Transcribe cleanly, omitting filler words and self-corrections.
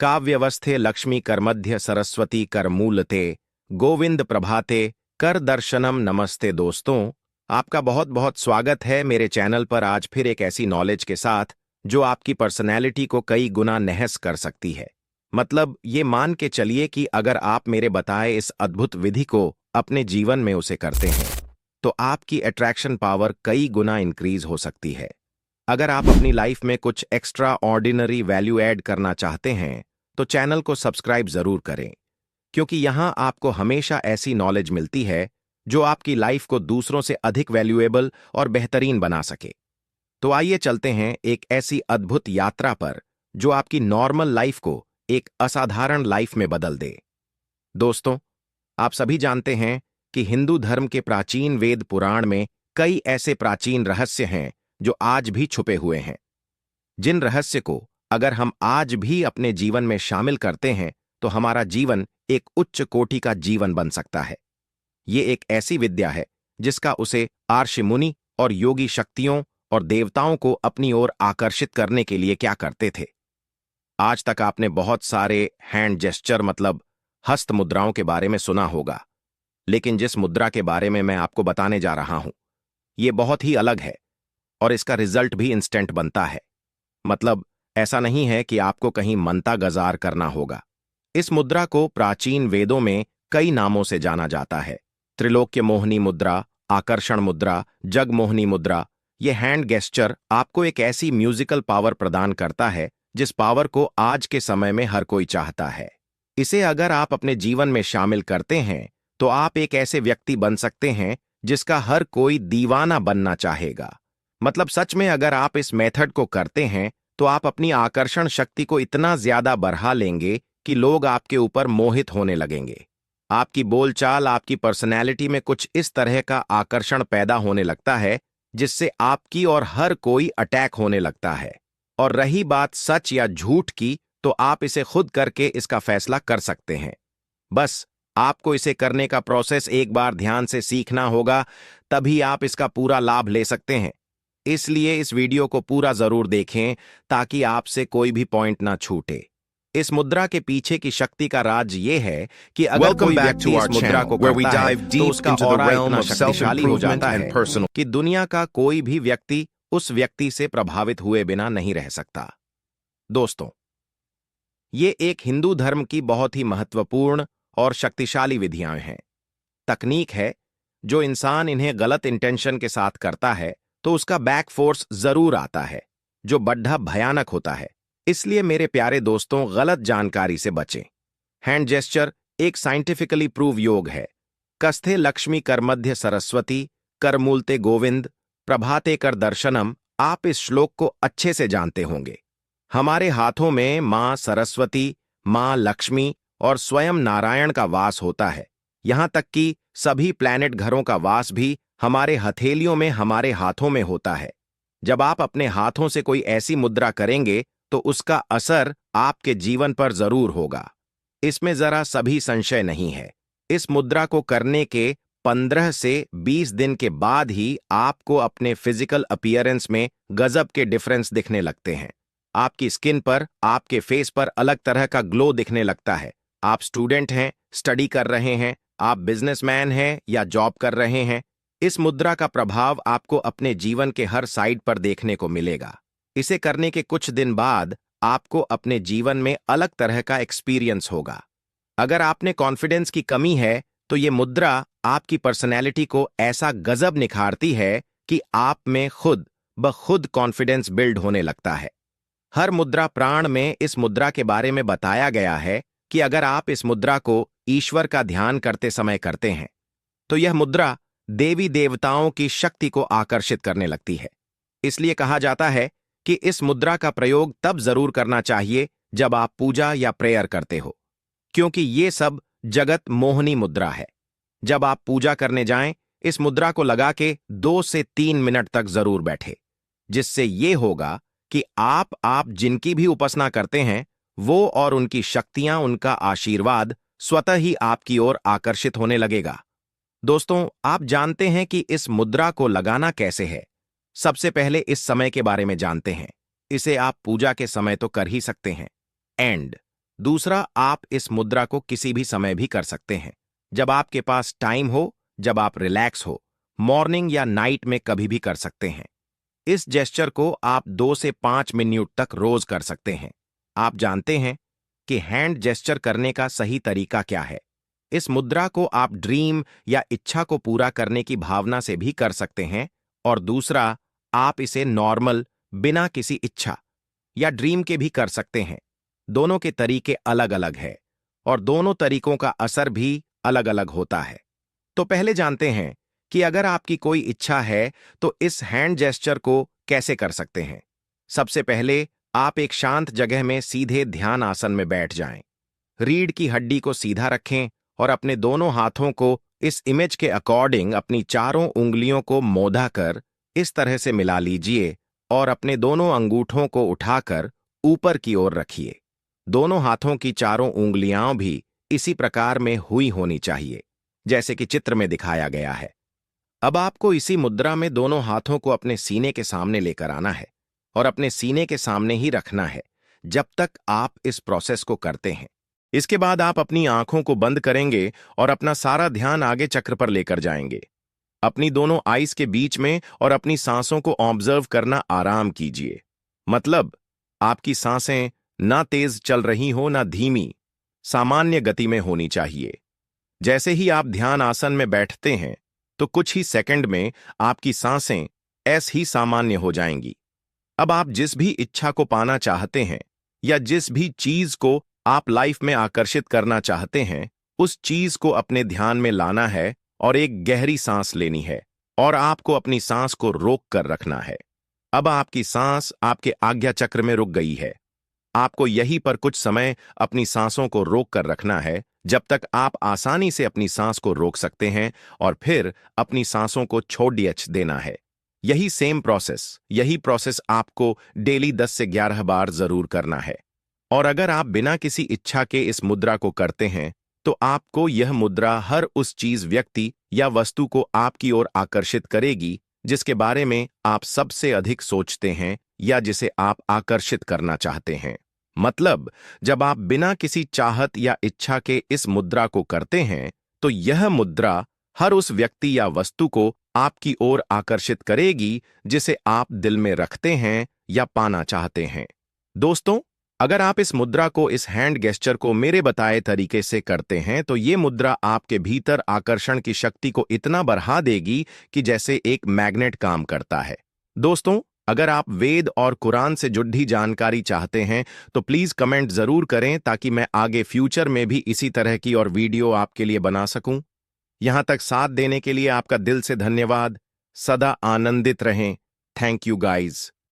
काव्यवस्थे लक्ष्मी करमध्य सरस्वती कर मूलते गोविंद प्रभाते कर दर्शनम। नमस्ते दोस्तों, आपका बहुत बहुत स्वागत है मेरे चैनल पर। आज फिर एक ऐसी नॉलेज के साथ जो आपकी पर्सनैलिटी को कई गुना नहस कर सकती है। मतलब ये मान के चलिए कि अगर आप मेरे बताए इस अद्भुत विधि को अपने जीवन में उसे करते हैं तो आपकी अट्रैक्शन पावर कई गुना इंक्रीज हो सकती है। अगर आप अपनी लाइफ में कुछ एक्स्ट्रा ऑर्डिनरी वैल्यू ऐड करना चाहते हैं तो चैनल को सब्सक्राइब जरूर करें, क्योंकि यहां आपको हमेशा ऐसी नॉलेज मिलती है जो आपकी लाइफ को दूसरों से अधिक वैल्यूएबल और बेहतरीन बना सके। तो आइए चलते हैं एक ऐसी अद्भुत यात्रा पर जो आपकी नॉर्मल लाइफ को एक असाधारण लाइफ में बदल दे। दोस्तों, आप सभी जानते हैं कि हिंदू धर्म के प्राचीन वेद पुराण में कई ऐसे प्राचीन रहस्य हैं जो आज भी छुपे हुए हैं, जिन रहस्य को अगर हम आज भी अपने जीवन में शामिल करते हैं तो हमारा जीवन एक उच्च कोटि का जीवन बन सकता है। ये एक ऐसी विद्या है जिसका उसे आर्षि मुनि और योगी शक्तियों और देवताओं को अपनी ओर आकर्षित करने के लिए क्या करते थे। आज तक आपने बहुत सारे हैंड जेस्चर मतलब हस्त मुद्राओं के बारे में सुना होगा, लेकिन जिस मुद्रा के बारे में मैं आपको बताने जा रहा हूं ये बहुत ही अलग है और इसका रिजल्ट भी इंस्टेंट बनता है। मतलब ऐसा नहीं है कि आपको कहीं मंता गजार करना होगा। इस मुद्रा को प्राचीन वेदों में कई नामों से जाना जाता है। त्रिलोक्य मोहिनी मुद्रा, आकर्षण मुद्रा, जगमोहिनी मुद्रा। यह हैंड गेस्चर आपको एक ऐसी म्यूजिकल पावर प्रदान करता है जिस पावर को आज के समय में हर कोई चाहता है। इसे अगर आप अपने जीवन में शामिल करते हैं तो आप एक ऐसे व्यक्ति बन सकते हैं जिसका हर कोई दीवाना बनना चाहेगा। मतलब सच में अगर आप इस मेथड को करते हैं तो आप अपनी आकर्षण शक्ति को इतना ज्यादा बढ़ा लेंगे कि लोग आपके ऊपर मोहित होने लगेंगे। आपकी बोलचाल, आपकी पर्सनैलिटी में कुछ इस तरह का आकर्षण पैदा होने लगता है जिससे आपकी और हर कोई अटैक होने लगता है। और रही बात सच या झूठ की, तो आप इसे खुद करके इसका फैसला कर सकते हैं। बस आपको इसे करने का प्रोसेस एक बार ध्यान से सीखना होगा, तभी आप इसका पूरा लाभ ले सकते हैं। इसलिए इस वीडियो को पूरा जरूर देखें ताकि आपसे कोई भी पॉइंट ना छूटे। इस मुद्रा के पीछे की शक्ति का राज ये है कि अगर कोई व्यक्ति इस मुद्रा को करता है तो उसका ऑरा इतना शक्तिशाली हो जाता है कि दुनिया का कोई भी व्यक्ति उस व्यक्ति से प्रभावित हुए बिना नहीं रह सकता। दोस्तों, ये एक हिंदू धर्म की बहुत ही महत्वपूर्ण और शक्तिशाली विधियां हैं। तकनीक है जो इंसान इन्हें गलत इंटेंशन के साथ करता है तो उसका बैक फोर्स जरूर आता है जो बड्ढा भयानक होता है। इसलिए मेरे प्यारे दोस्तों, गलत जानकारी से बचें। हैंड जेस्चर एक साइंटिफिकली प्रूव योग है। कस्थे लक्ष्मी कर मध्य सरस्वती कर मूलते गोविंद प्रभाते कर दर्शनम। आप इस श्लोक को अच्छे से जानते होंगे। हमारे हाथों में मां सरस्वती, मां लक्ष्मी और स्वयं नारायण का वास होता है। यहां तक कि सभी प्लैनेट घरों का वास भी हमारे हथेलियों में, हमारे हाथों में होता है। जब आप अपने हाथों से कोई ऐसी मुद्रा करेंगे तो उसका असर आपके जीवन पर जरूर होगा, इसमें जरा सभी संशय नहीं है। इस मुद्रा को करने के 15 से 20 दिन के बाद ही आपको अपने फिजिकल अपीयरेंस में गजब के डिफरेंस दिखने लगते हैं। आपकी स्किन पर, आपके फेस पर अलग तरह का ग्लो दिखने लगता है। आप स्टूडेंट हैं, स्टडी कर रहे हैं, आप बिजनेसमैन हैं या जॉब कर रहे हैं, इस मुद्रा का प्रभाव आपको अपने जीवन के हर साइड पर देखने को मिलेगा। इसे करने के कुछ दिन बाद आपको अपने जीवन में अलग तरह का एक्सपीरियंस होगा। अगर आपने कॉन्फिडेंस की कमी है तो ये मुद्रा आपकी पर्सनैलिटी को ऐसा गजब निखारती है कि आप में खुद ब खुद कॉन्फिडेंस बिल्ड होने लगता है। हर मुद्रा प्राण में इस मुद्रा के बारे में बताया गया है कि अगर आप इस मुद्रा को ईश्वर का ध्यान करते समय करते हैं तो यह मुद्रा देवी देवताओं की शक्ति को आकर्षित करने लगती है। इसलिए कहा जाता है कि इस मुद्रा का प्रयोग तब जरूर करना चाहिए जब आप पूजा या प्रेयर करते हो, क्योंकि ये सब जगत मोहिनी मुद्रा है। जब आप पूजा करने जाएं, इस मुद्रा को लगा के 2 से 3 मिनट तक जरूर बैठे, जिससे ये होगा कि आप जिनकी भी उपासना करते हैं वो और उनकी शक्तियां, उनका आशीर्वाद स्वतः ही आपकी ओर आकर्षित होने लगेगा। दोस्तों, आप जानते हैं कि इस मुद्रा को लगाना कैसे है। सबसे पहले इस समय के बारे में जानते हैं। इसे आप पूजा के समय तो कर ही सकते हैं, एंड दूसरा, आप इस मुद्रा को किसी भी समय भी कर सकते हैं, जब आपके पास टाइम हो, जब आप रिलैक्स हो, मॉर्निंग या नाइट में कभी भी कर सकते हैं। इस जेस्चर को आप 2 से 5 मिनट तक रोज कर सकते हैं। आप जानते हैं कि हैंड जेस्चर करने का सही तरीका क्या है। इस मुद्रा को आप ड्रीम या इच्छा को पूरा करने की भावना से भी कर सकते हैं, और दूसरा, आप इसे नॉर्मल, बिना किसी इच्छा या ड्रीम के भी कर सकते हैं। दोनों के तरीके अलग अलग हैं, और दोनों तरीकों का असर भी अलग अलग होता है। तो पहले जानते हैं कि अगर आपकी कोई इच्छा है तो इस हैंड जेस्चर को कैसे कर सकते हैं। सबसे पहले, आप एक शांत जगह में सीधे ध्यान आसन में बैठ जाएं। रीढ़ की हड्डी को सीधा रखें और अपने दोनों हाथों को इस इमेज के अकॉर्डिंग अपनी चारों उंगलियों को मोदा कर इस तरह से मिला लीजिए, और अपने दोनों अंगूठों को उठाकर ऊपर की ओर रखिए। दोनों हाथों की चारों उंगलियां भी इसी प्रकार में हुई होनी चाहिए, जैसे कि चित्र में दिखाया गया है। अब आपको इसी मुद्रा में दोनों हाथों को अपने सीने के सामने लेकर आना है और अपने सीने के सामने ही रखना है जब तक आप इस प्रोसेस को करते हैं। इसके बाद आप अपनी आंखों को बंद करेंगे और अपना सारा ध्यान आगे चक्र पर लेकर जाएंगे। अपनी दोनों आईज के बीच में और अपनी सांसों को ऑब्जर्व करना आराम कीजिए। मतलब, आपकी सांसें ना तेज चल रही हो ना धीमी, सामान्य गति में होनी चाहिए। जैसे ही आप ध्यान आसन में बैठते हैं तो कुछ ही सेकंड में आपकी सांसें ऐसे ही सामान्य हो जाएंगी। अब आप जिस भी इच्छा को पाना चाहते हैं या जिस भी चीज को आप लाइफ में आकर्षित करना चाहते हैं, उस चीज को अपने ध्यान में लाना है और एक गहरी सांस लेनी है, और आपको अपनी सांस को रोक कर रखना है। अब आपकी सांस आपके आज्ञा चक्र में रुक गई है। आपको यहीं पर कुछ समय अपनी सांसों को रोक कर रखना है, जब तक आप आसानी से अपनी सांस को रोक सकते हैं, और फिर अपनी सांसों को छोड़ देना है। यही प्रोसेस आपको डेली 10 से 11 बार जरूर करना है। और अगर आप बिना किसी इच्छा के इस मुद्रा को करते हैं तो आपको यह मुद्रा हर उस चीज, व्यक्ति या वस्तु को आपकी ओर आकर्षित करेगी जिसके बारे में आप सबसे अधिक सोचते हैं या जिसे आप आकर्षित करना चाहते हैं। मतलब, जब आप बिना किसी चाहत या इच्छा के इस मुद्रा को करते हैं तो यह मुद्रा हर उस व्यक्ति या वस्तु को आपकी ओर आकर्षित करेगी जिसे आप दिल में रखते हैं या पाना चाहते हैं। दोस्तों, अगर आप इस मुद्रा को, इस हैंड गेस्चर को मेरे बताए तरीके से करते हैं तो ये मुद्रा आपके भीतर आकर्षण की शक्ति को इतना बढ़ा देगी कि जैसे एक मैग्नेट काम करता है। दोस्तों, अगर आप वेद और कुरान से जुड़ी जानकारी चाहते हैं तो प्लीज कमेंट जरूर करें, ताकि मैं आगे फ्यूचर में भी इसी तरह की और वीडियो आपके लिए बना सकूं। यहां तक साथ देने के लिए आपका दिल से धन्यवाद। सदा आनंदित रहें। Thank you guys.